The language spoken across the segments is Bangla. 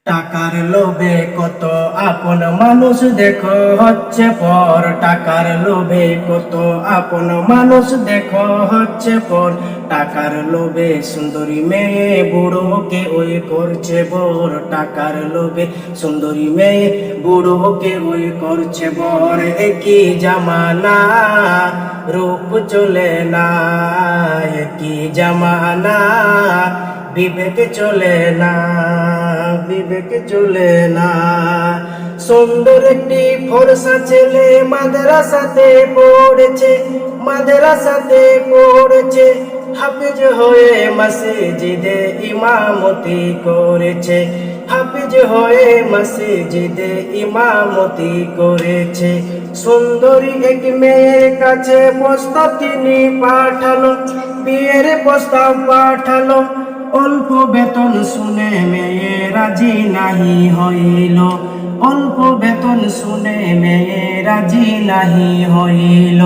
টাকার লোভে কত আপন মানুষ দেখো হচ্ছে পর। টাকার লোভে কত আপন মানুষ দেখো হচ্ছে পর। টাকার লোভে সুন্দরী মেয়ে বুড়োকে ওই করছে বর। টাকার লোভে সুন্দরী মেয়ে বুড়োকে ওই করছে বর। একই জামানা রূপ চলে না, একই জামানা বিবেক চলে না, বিবেক চলে না। সুন্দর একটি ফর্সা ছেলে মাদ্রাসাতে পড়েছে, মাদ্রাসাতে পড়েছে। হাফিজ হয়ে মসজিদে ইমামতি করেছে, হাফিজ হয়ে মসজিদে ইমামতি করেছে। সুন্দরী এক মেয়ের কাছে প্রস্তাব তিনি পাঠালো, বিয়ের প্রস্তাব পাঠালো। অল্প বেতন শুনে মেয়ে রাজি নাহি হইল, অল্প বেতন শুনে মেয়ে রাজি নাহি হইল।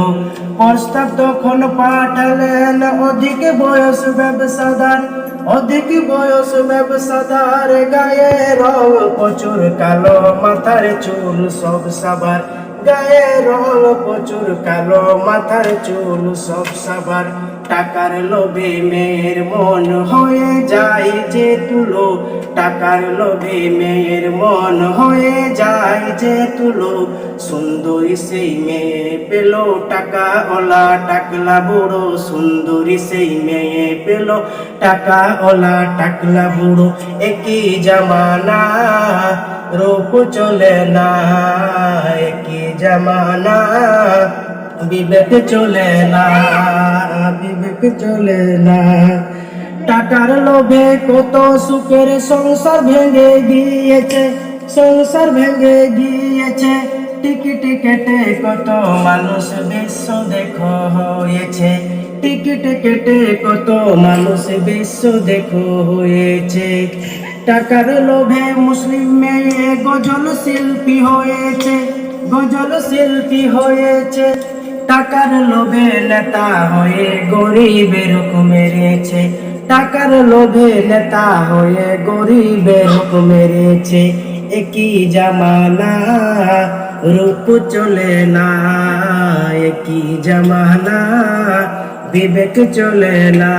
প্রস্তাব তখন পাঠালেন অধিক বয়স ব্যবসাদার, অধিক বয়স ব্যবসাদার। গায়ে রং প্রচুর কালো, মাথার চুল সব সাবার। গায়ে রং প্রচুর কালো, মাথার চুল সব সাবার। টাকার লোভে মেয়ের মন হয়ে যায় যে তুলো, টাকার লোভে মেয়ের মন হয়ে যায় যে তুলো। সুন্দরী সেই মেয়ে পেল টাকা ওলা টাকলা বুড়ো, সুন্দরী সেই মেয়ে পেল টাকা ওলা টাকলা বুড়ো। একই জামানা রূপ চলে না, একই জামানা বিবেক চলে না, বিবেক চলে না। টাকার লোভে কত সুখের সংসার ভেঙে গিয়েছে, সংসার ভেঙে গিয়েছে। টিকিট কেটে কত মানুষ বিশ্ব দেখো হয়েছে, টিকিট কেটে কত মানুষ বিশ্ব দেখো হয়েছে। টাকার লোভে মুসলিম মেয়ে গজল শিল্পী হয়েছে, গজল শিল্পী হয়েছে। টাকার লোভে নেতা হয়ে গরিবের মেরেছে, টাকার লোভে নেতা হয়ে গরিবের মেরেছে। একই জামানা রূপ চলে না, একই জামানা বিবেক চলে না।